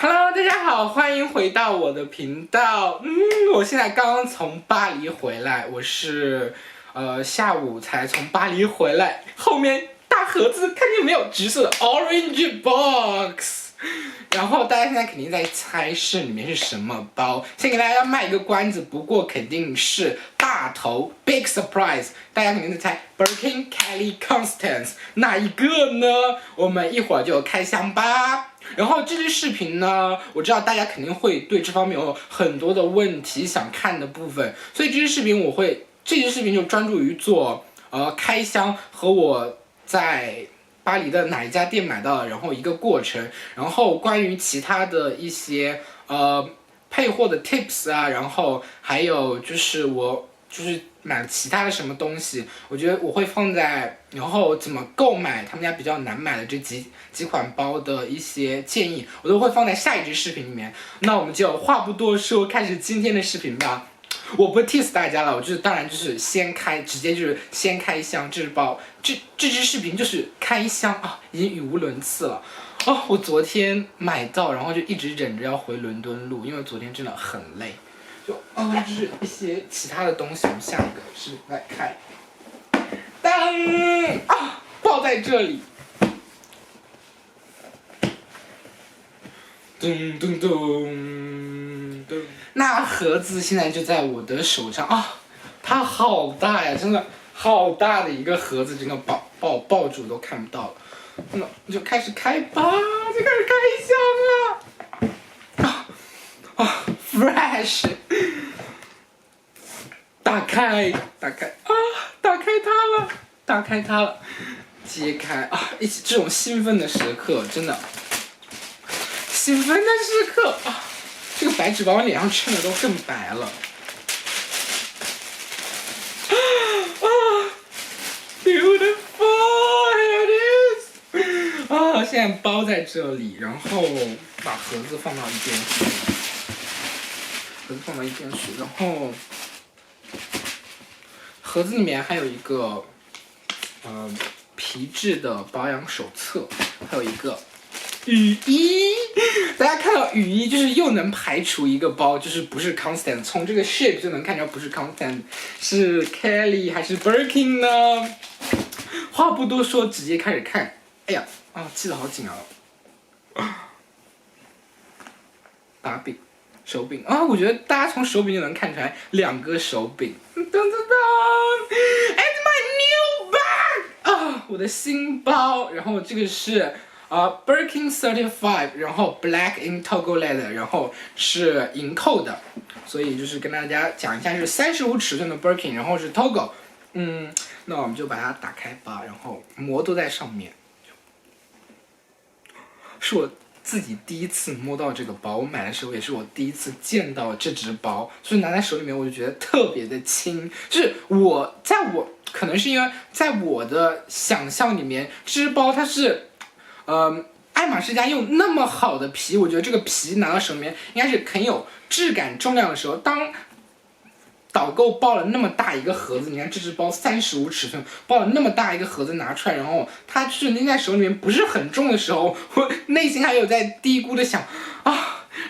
Hello，大家好，欢迎回到我的频道。我现在刚刚从巴黎回来，我是下午才从巴黎回来。后面大盒子看见没有？橘色的 Orange Box。然后大家现在肯定在猜是里面是什么包，先给大家卖一个关子，不过肯定是大头 Big Surprise， 大家肯定在猜 Birkin、Kelly、Constance 哪一个呢？我们一会儿就开箱吧。然后这支视频呢，我知道大家肯定会对这方面有很多的问题想看的部分，所以这支视频就专注于做开箱和我在巴黎的哪一家店买到的，然后一个过程，然后关于其他的一些配货的 tips 啊，然后还有就是我买了其他的什么东西，我觉得我会放在，然后怎么购买他们家比较难买的这几款包的一些建议，我都会放在下一支视频里面。那我们就话不多说，开始今天的视频吧。我不 tease 大家了，我当然就是直接就是先开箱这支包，这支视频就是开箱啊，已经语无伦次了。我昨天买到，然后就一直忍着要回伦敦录，因为昨天真的很累。就是一些其他的东西，我们下一个是来开。当包在这里。咚咚咚咚，那盒子现在就在我的手上啊，它好大呀，真的好大的一个盒子，整个抱住都看不到了。那就开始开吧，就开始开箱了。Fresh， 打开打开它了，揭开啊！这种兴奋的时刻，真的。兴奋的时刻啊！这个白纸把我脸上衬的都更白了。Beautiful, here it is！ 现在包在这里，然后把盒子放到一边去，然后盒子里面还有一个皮质的保养手册，还有一个雨衣。大家看到雨衣就是又能排除一个包，就是不是 Constance， 从这个 shape 就能看出来不是 Constance， 是 Kelly 还是 Birkin 呢？话不多说，直接开始看。哎呀，系得好紧啊！把柄，手柄啊，我觉得大家从手柄就能看出来两个手柄。噔噔噔 ，It's my new bag 我的新包。然后这个是Birkin Certified， 然后 Black in Togo Leather， 然后是银扣的，所以就是跟大家讲一下是35尺寸的 Birkin， 然后是 Togo。那我们就把它打开吧，然后膜都在上面。是我自己第一次摸到这个包，我买的时候也是我第一次见到这只包，所以拿在手里面我就觉得特别的轻。就是可能是因为在我的想象里面，这只包它是爱马仕家用那么好的皮，我觉得这个皮拿到手里面应该是很有质感重量的时候，当导购抱了那么大一个盒子，你看这只包35尺寸，抱了那么大一个盒子拿出来，然后它就是拎在手里面不是很重的时候，我内心还有在嘀咕的想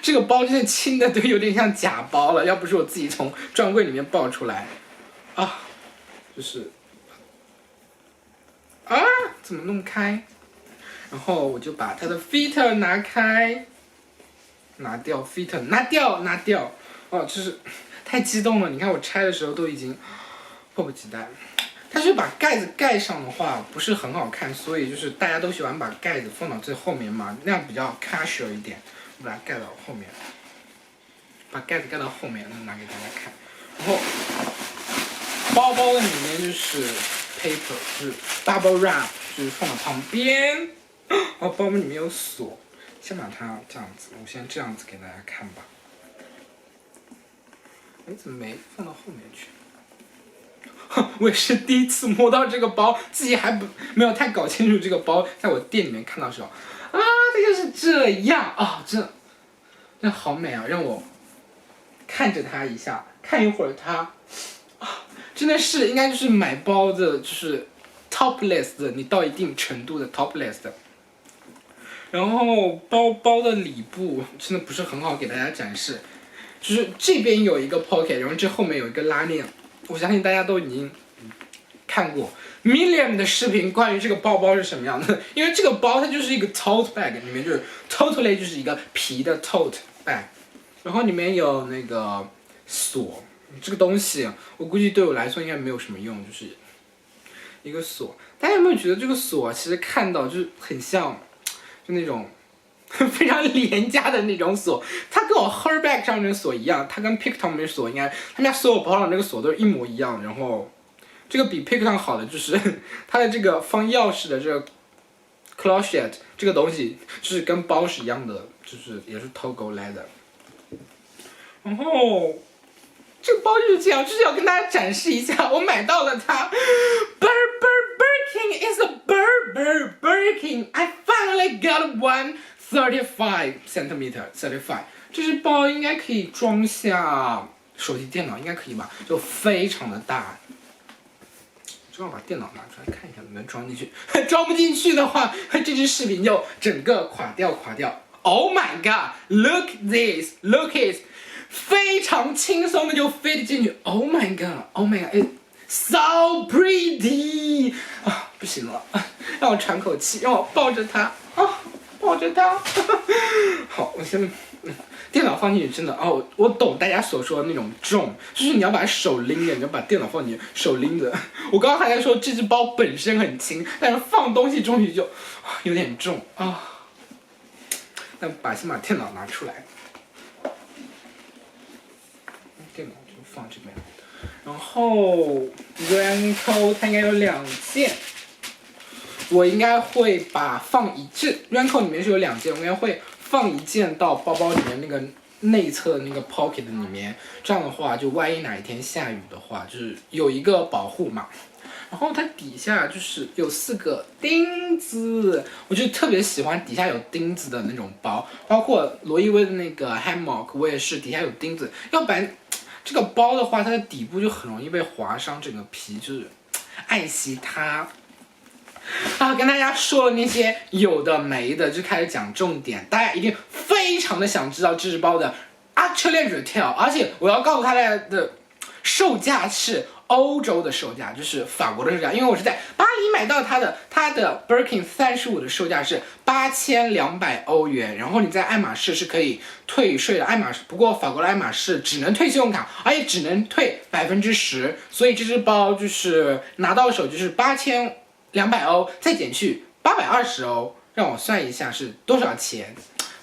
这个包真的轻的都有点像假包了，要不是我自己从专柜里面抱出来就是怎么弄开？然后我就把它的 feet 拿开，拿掉 feet， 拿掉就是太激动了，你看我拆的时候都已经迫不及待了。它是把盖子盖上的话不是很好看，所以就是大家都喜欢把盖子放到最后面嘛，那样比较 casual 一点。我把它盖到后面，把盖子盖到后面，拿给大家看。然后包的里面就是 paper， 就是 bubble wrap， 就是放到旁边。包里面有锁，先把它这样子，我先这样子给大家看吧。怎么没放到后面去？我也是第一次摸到这个包，自己还没有太搞清楚这个包，在我店里面看到的时候，它就是这样真好美啊！让我看着它一下，看一会儿它，真的是应该就是买包的，就是 top list 的，你到一定程度的 top list 的。然后包包的里部真的不是很好给大家展示，就是这边有一个 pocket， 然后这后面有一个拉链。我相信大家都已经看过 Million 的视频关于这个包包是什么样的，因为这个包它就是一个 tote bag， 里面就是 totally 就是一个皮的 tote bag， 然后里面有那个锁，这个东西我估计对我来说应该没有什么用，就是一个锁。大家有没有觉得这个锁其实看到就是很像，就那种非常廉价的那种锁，它跟我 Herberg 上面的锁一样，它跟 Picton 的锁应该，他们家所有包上那个锁都是一模一样的。然后这个比 Picton 好的就是它的这个放钥匙的这个 clochette 这个东西，就是跟包是一样的，就是也是 Togo leather。然后这个包就是这样，就是要跟大家展示一下，我买到了它。Birkin is a Birkin. I finally got one 35 centimeter 35。这只包应该可以装下手机、电脑，应该可以吧？就非常的大。正好把电脑拿出来看一下，能不能装进去？装不进去的话，这支视频就整个垮掉。Oh my god! Look this, look it， 非常轻松的就 fit 进去。Oh my god, oh my god, it's so pretty 啊！不行了，让我喘口气，让我抱着它啊，抱着它。好，我先。电脑放进去真的哦，我懂大家所说的那种重，就是你要把手拎着，你要把电脑放进去，手拎着。我刚刚还在说这只包本身很轻，但是放东西进去就有点重啊。那先把电脑拿出来，电脑就放这边。然后 raincoat 它应该有2件，我应该会把放一件 raincoat 里面是有2件，我应该会放一件到包包里面那个内侧的那个 pocket 里面，这样的话就万一哪一天下雨的话，就是有一个保护嘛。然后它底下就是有4个钉子，我就特别喜欢底下有钉子的那种包，包括罗意威的那个 hammock， 我也是底下有钉子，要不然这个包的话，它的底部就很容易被划伤，整个皮就是爱惜它。啊，跟大家说了那些有的没的，就开始讲重点。大家一定非常的想知道这只包的 actually retail， 而且我要告诉大家的售价是欧洲的售价，就是法国的售价，因为我是在巴黎买到它的 Birkin 35的售价是8200欧元，然后你在爱马仕是可以退税的，不过法国的爱马仕只能退信用卡，而且只能退10%，所以这只包就是拿到手就是8200欧，再减去820欧，让我算一下是多少钱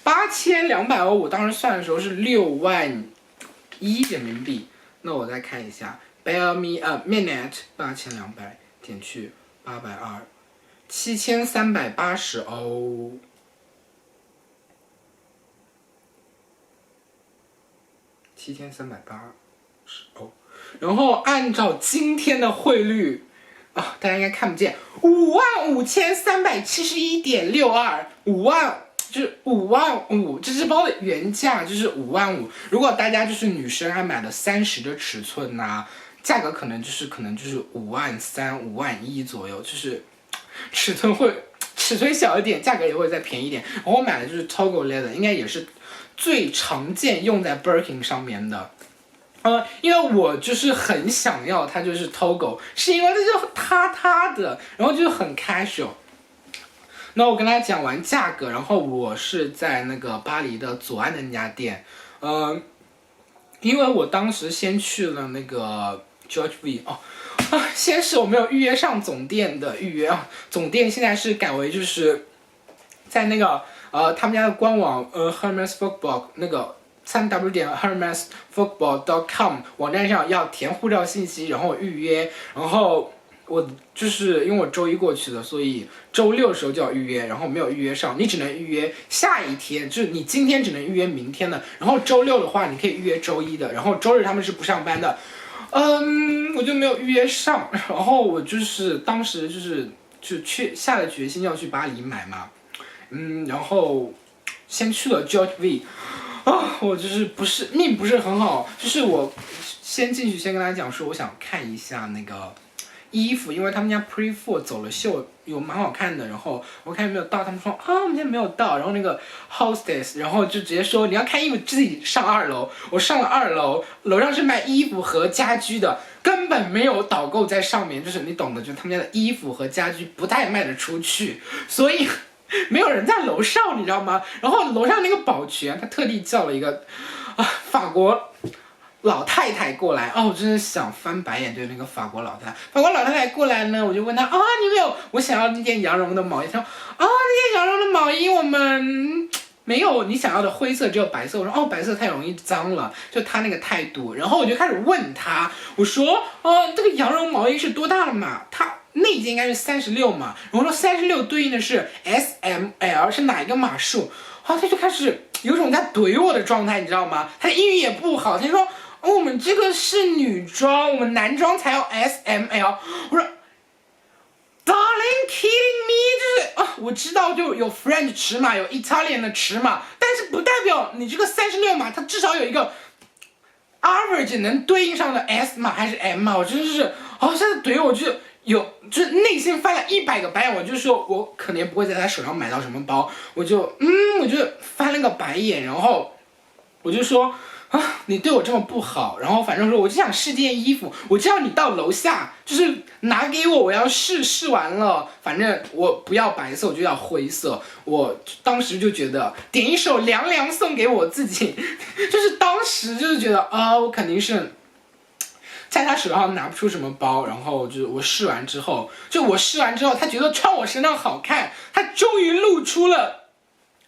？8200欧，我当时算的时候是61000人民币。那我再看一下 ，Bear me a minute，8200减去820，7380欧。7380欧，然后按照今天的汇率。啊，大家应该看不见，55371.62，5就是55000，这只包的原价就是55000。如果大家就是女生还买了30的尺寸呐，价格可能就是53000、51000左右，就是尺寸小一点，价格也会再便宜一点。然后我买的就是 Togo leather， 应该也是最常见用在 Birkin 上面的。因为我就是很想要它，就是 Togo， 是因为它就塌的，然后就是很 casual。那我跟大家讲完价格，然后我是在那个巴黎的左岸的那家店，因为我当时先去了那个 George V， 先是我没有预约上总店的预约啊，总店现在是改为就是在那个他们家的官网Hermes Football 那个。3w.hermesfootball.com 网站上要填护照信息，然后预约，然后我就是因为我周1过去的，所以周6的时候就要预约，然后没有预约上，你只能预约下一天，就是你今天只能预约明天的，然后周6的话你可以预约周1的，然后周日他们是不上班的，我就没有预约上，然后我就是当时就下了决心要去巴黎买嘛，然后先去了 George V。我就是命不是很好，就是我先进去先跟大家讲说，我想看一下那个衣服，因为他们家 Pre4 走了秀，有蛮好看的。然后我看有没有到，他们说啊我们今天没有到。然后那个 hostess， 然后就直接说你要看衣服自己上2楼。我上了2楼，楼上是卖衣服和家居的，根本没有导购在上面，就是你懂的，就是他们家的衣服和家居不太卖得出去，所以没有人在楼上，你知道吗？然后楼上那个保全他特地叫了一个法国老太太过来，我真的想翻白眼，对那个法国老太太。法国老太太过来呢，我就问她你没有？我想要那件羊绒的毛衣。她说那件羊绒的毛衣我们没有你想要的灰色，只有白色。我说白色太容易脏了，就她那个态度。然后我就开始问她，我说这个羊绒毛衣是多大了嘛？她那件应该是36嘛，然后说36对应的是 SML 是哪一个码数？她就开始有种在怼我的状态，你知道吗？她英语也不好，她说我们这个是女装，我们男装才要 SML。我说 Darling kidding me， 就是我知道就有 French 尺码，有 Italian 的尺码，但是不代表你这个36码它至少有一个 average 能对应上的 S 码还是 M 码。我真的是现在怼我就是内心翻了100个白眼。我就说我可能也不会在他手上买到什么包，我就翻了个白眼。然后我就说你对我这么不好，然后反正说我就想试件衣服，我就要你到楼下就是拿给我，我要试完了，反正我不要白色，我就要灰色。我当时就觉得点一首凉凉送给我自己，就是当时就是觉得我肯定是在他手上拿不出什么包。然后就我试完之后，他觉得穿我身上好看，他终于露出了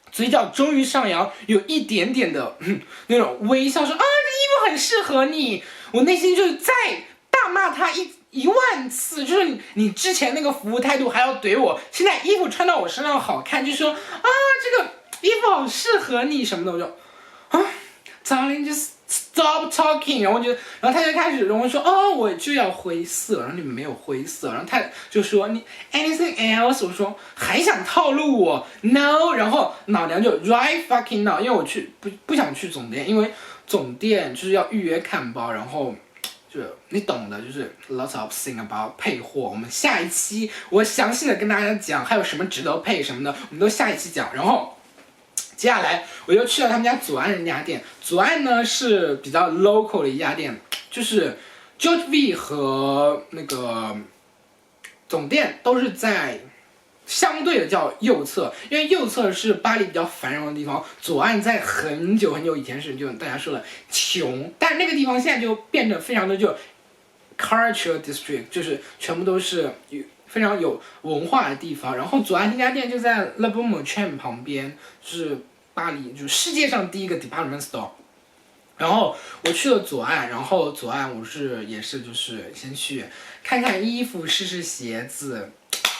嘴角终于上扬，有一点点的那种微笑，说这衣服很适合你。我内心就是再大骂他一万次，就是你之前那个服务态度还要怼我，现在衣服穿到我身上好看，就说这个衣服好适合你什么的。我就Darling just stop talking。然后他就开始跟我说我就要灰色，然后你们没有灰色。然后他就说你 anything else。 我说还想套路我 no。 然后老娘就 right fucking now， 因为我不想去总店，因为总店就是要预约看包，然后就你懂的，就是 lots of thing about 配货。我们下一期我详细的跟大家讲还有什么值得配什么的，我们都下一期讲。然后接下来我又去了他们家左岸那家店。左岸呢是比较 local 的一家店，就是 George V 和那个总店都是在相对的叫右侧，因为右侧是巴黎比较繁荣的地方，左岸在很久很久以前是就大家说的穷，但是那个地方现在就变得非常的就 cultural district， 就是全部都是非常有文化的地方。然后左岸那家店就在 Le Bon Marché 旁边，就是巴黎就是世界上第一个 department store。然后我去了左岸，然后左岸我也是就是先去看看衣服，试试鞋子，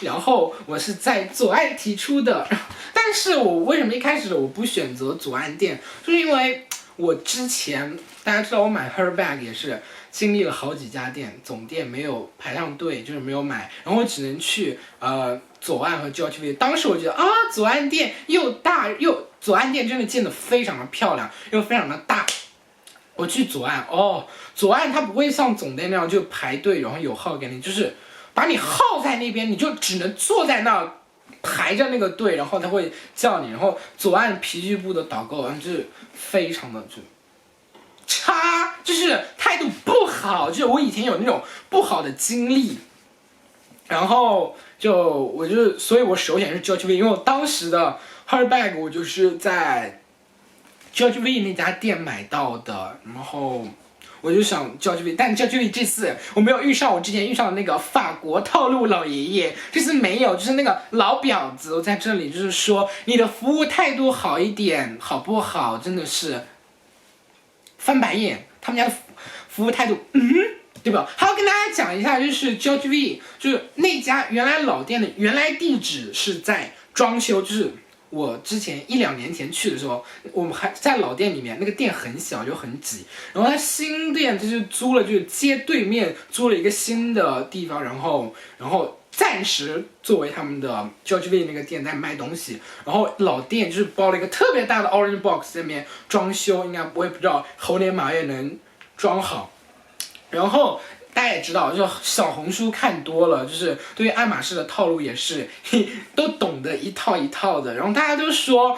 然后我是在左岸提出的。但是我为什么一开始我不选择左岸店，就是因为我之前大家知道我买 Her Bag 也是经历了好几家店，总店没有排上队，就是没有买，然后我只能去左岸和 George V。 当时我觉得左岸店又大又左岸店真的建得非常的漂亮又非常的大。我去左岸左岸它不会像总店那样就排队然后有号给你，就是把你耗在那边，你就只能坐在那儿排着那个队，然后他会叫你。然后左岸皮具部的导购就是非常的就差，就是态度不好，就是我以前有那种不好的经历。然后所以我首选是 George V， 因为我当时的 Her Bag 我就是在 George V 那家店买到的，然后我就想 George V， 但 George V 这次我没有遇上我之前遇上的那个法国套路老爷爷，这次没有，就是那个老婊子。我在这里就是说你的服务态度好一点好不好，真的是翻白眼。他们家的服务态度对吧？还要跟大家讲一下，就是 George V 就是那家原来老店的原来地址是在装修，就是我之前1-2年前去的时候，我们还在老店里面，那个店很小就很挤。然后他新店就是租了，就是街对面租了一个新的地方，然后暂时作为他们的 George V 那个店在卖东西。然后老店就是包了一个特别大的 Orange Box 在那边装修，应该我也不知道猴年马月能装好。然后大家也知道，就小红书看多了，就是对于爱马仕的套路也是都懂得一套一套的。然后大家都说，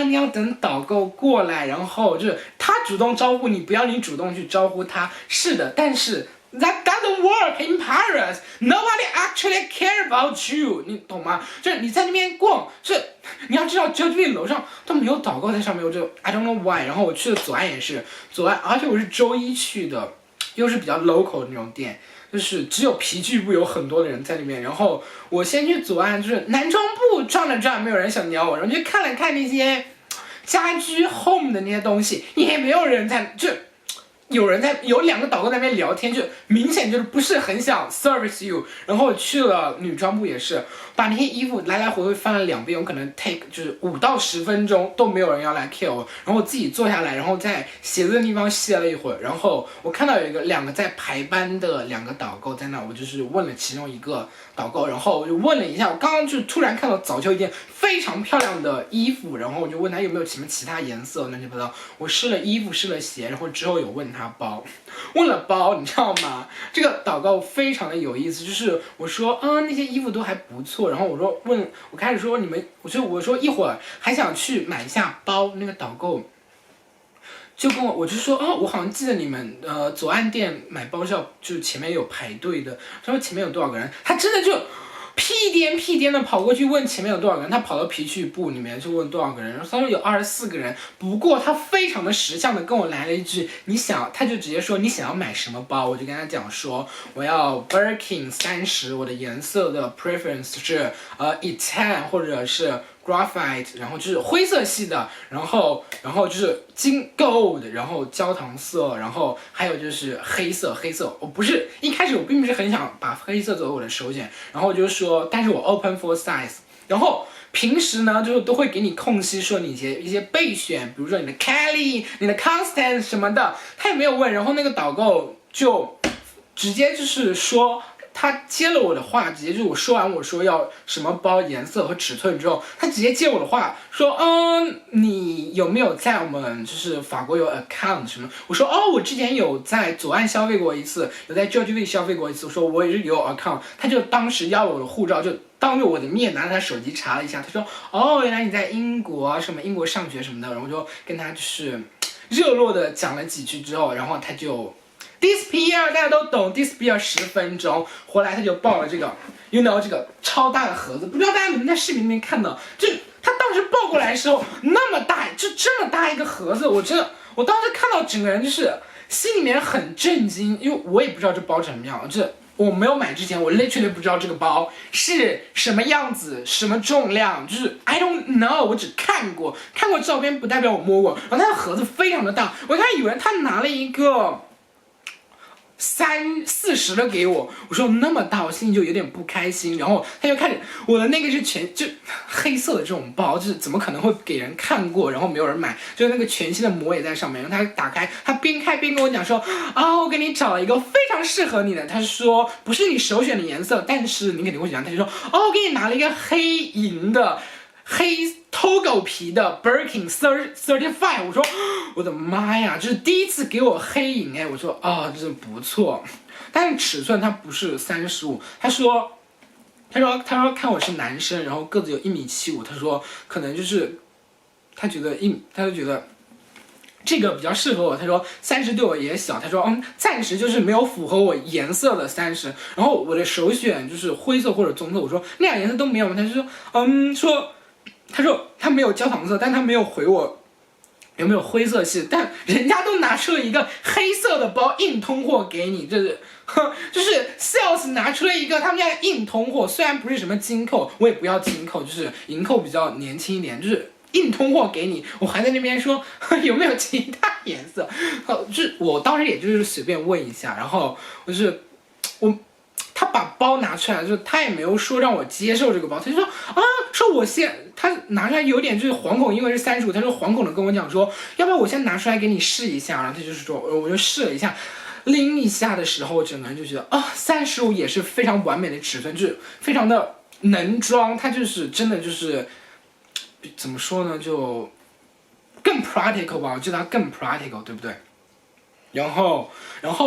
你要等导购过来，然后就是他主动招呼你，不要你主动去招呼他。是的，但是 that doesn't work in Paris. Nobody actually care about you. 你懂吗？就是你在那边逛，就是你要知道 JW 楼上都没有导购在上面，我就 I don't know why。然后我去的左岸也是左岸，而且我是周一去的。又是比较 local 的那种店，就是只有皮具部有很多的人在里面。然后我先去左岸，就是男装部转了转，没有人想鸟我，然后就看了看那些家居 home 的那些东西，也没有人在，就有2个导购在那边聊天，就明显就是不是很想 service you。然后去了女装部也是，把那些衣服来来回回翻了2遍，我可能 take 就是5到10分钟都没有人要来 care 我，然后我自己坐下来，然后在鞋子的地方歇了一会儿，然后我看到有2个在排班的2个导购在那，我就是问了其中一个导购，然后我就问了一下，我刚刚就突然看到早秋一件非常漂亮的衣服，然后我就问他有没有什么其他颜色，乱七八糟，我试了衣服试了鞋，然后之后有问他包，问了包，你知道吗？这个导购非常的有意思，就是我说那些衣服都还不错，然后我开始说你们，我说一会儿还想去买一下包，那个导购就跟我就说我好像记得你们左岸店买包是要就是前面有排队的，他说前面有多少个人，他真的就屁颠的跑过去问前面有多少个人，他跑到皮具部里面去问多少个人，然后他说有24个人，不过他非常的识相的跟我来了一句，他就直接说你想要买什么包，我就跟他讲说我要 Birkin 30，我的颜色的 preference 是Etan 或者是graphite， 然后就是灰色系的，然后就是金 gold， 然后焦糖色，然后还有就是黑色。我不是一开始我并不是很想把黑色作为我的首选，然后我就说，但是我 open for size。然后平时呢，就都会给你空隙说你一些备选，比如说你的 Kelly、你的 Constance 什么的，他也没有问，然后那个导购就直接就是说。他接了我的话，直接就是我说完我说要什么包颜色和尺寸之后，他直接接我的话说，你有没有在我们就是法国有 account 什么？我说我之前有在左岸消费过一次，有在 JW 消费过一次。我说我也是有 account， 他就当时要我的护照，就当着我的面拿着他手机查了一下，他说原来你在英国什么英国上学什么的，然后就跟他就是热络的讲了几句之后，然后他就。disappear 大家都懂 disappear 10分钟，回来他就抱了这个 you know 这个超大的盒子，不知道大家能不能在视频里面看到，就他当时抱过来的时候那么大，就这么大一个盒子，我当时看到整个人就是心里面很震惊，因为我也不知道这包成什么样，我没有买之前我 literally 不知道这个包是什么样子什么重量，就是 I don't know， 我只看过照片不代表我摸过，然后它的盒子非常的大，我一开始以为他拿了一个30-40的给我，我说那么大，我心里就有点不开心。然后他就开始，我的那个是就黑色的这种包，就是怎么可能会给人看过，然后没有人买，就是那个全新的膜也在上面。然后他打开，他边开边跟我讲说我给你找了一个非常适合你的。他说不是你首选的颜色，但是你肯定会喜欢。他就说我给你拿了一个黑银的。黑偷狗皮的 Birkin 35，我说我的妈呀，这是第一次给我黑银哎，我说这是不错，但是尺寸它不是35，他说看我是男生，然后个子有1.75米，他说可能就是他就觉得这个比较适合我，他说30对我也小，他说暂时就是没有符合我颜色的30，然后我的首选就是灰色或者棕色，我说那2颜色都没有吗？他就说他说他没有焦糖色，但他没有回我有没有灰色系，但人家都拿出了一个黑色的包硬通货给你，就是 sales 拿出了一个他们家的硬通货，虽然不是什么金扣，我也不要金扣，就是银扣比较年轻一点，就是硬通货给你，我还在那边说有没有其他颜色，就是我当时也就是随便问一下，然后他把包拿出来，就是他也没有说让我接受这个包，他就说说他拿出来有点就是惶恐，因为是35，他说惶恐的跟我讲说，要不要我先拿出来给你试一下，然后他就是说，我就试了一下，拎一下的时候，我整个人就觉得35也是非常完美的尺寸，就是非常的能装，它就是真的就是怎么说呢，就更 practical 吧，我觉得它更 practical， 对不对？然后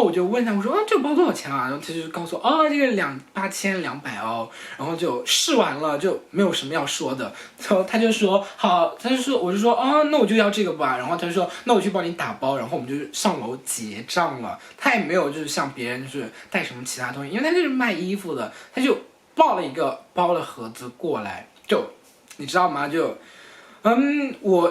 我就问他，我说这个包多少钱啊？然后他就告诉我，这个8200欧。然后就试完了，就没有什么要说的。然后他就说好，我就说那我就要这个吧。然后他就说那我去帮你打包。然后我们就上楼结账了。他也没有就是像别人就是带什么其他东西，因为他就是卖衣服的，他就抱了一个包的盒子过来，就你知道吗？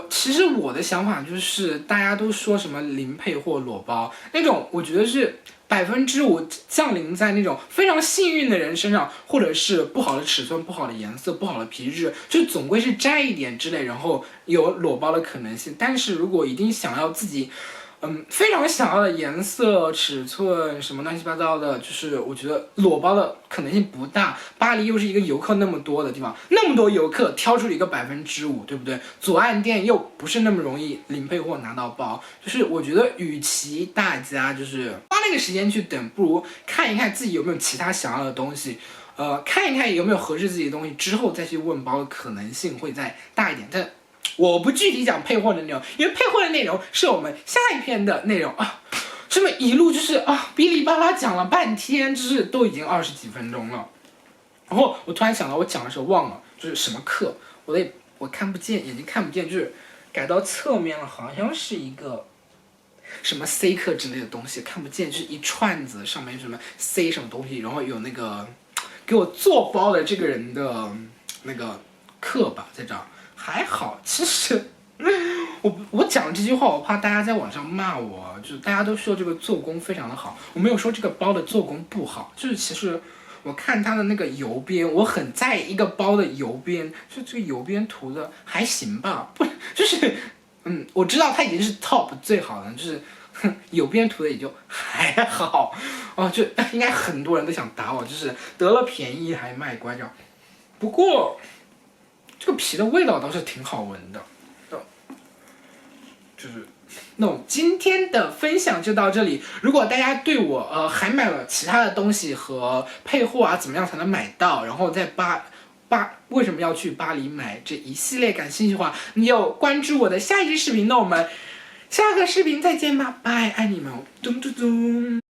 其实我的想法就是，大家都说什么零配货裸包那种，我觉得是5%降临在那种非常幸运的人身上，或者是不好的尺寸、不好的颜色、不好的皮质，就总归是摘一点之类，然后有裸包的可能性。但是如果一定想要自己非常想要的颜色、尺寸什么乱七八糟的，就是我觉得裸包的可能性不大。巴黎又是一个游客那么多的地方，那么多游客挑出了一个5%，对不对？左岸店又不是那么容易零配货拿到包，就是我觉得与其大家就是花那个时间去等，不如看一看自己有没有其他想要的东西。看一看有没有合适自己的东西，之后再去问包的可能性会再大一点。但我不具体讲配货的内容，因为配货的内容是我们下一篇的内容啊。这么一路就是哔哩吧啦讲了半天，就是都已经20几分钟了。然后我突然想到，我讲的时候忘了，就是什么课，我看不见，眼睛看不见，就是改到侧面了，好像是一个什么 C 课之类的东西，看不见，就是一串子，上面什么 C 什么东西，然后有那个给我做包的这个人的那个课吧，在这儿。还好，其实我讲这句话，我怕大家在网上骂我，就是大家都说这个做工非常的好，我没有说这个包的做工不好，就是其实我看它的那个邮边，我很在意一个包的邮边，就这个邮边涂的还行吧，不就是我知道它已经是 top 最好的，就是邮边涂的也就还好就应该很多人都想打我，就是得了便宜还卖乖这样。不过这个皮的味道倒是挺好闻的，就是那我今天的分享就到这里。如果大家对我还买了其他的东西和配货怎么样才能买到，然后在为什么要去巴黎买这一系列感兴趣的话，你就关注我的下一支视频。那我们下个视频再见吧，拜，爱你们，咚咚咚。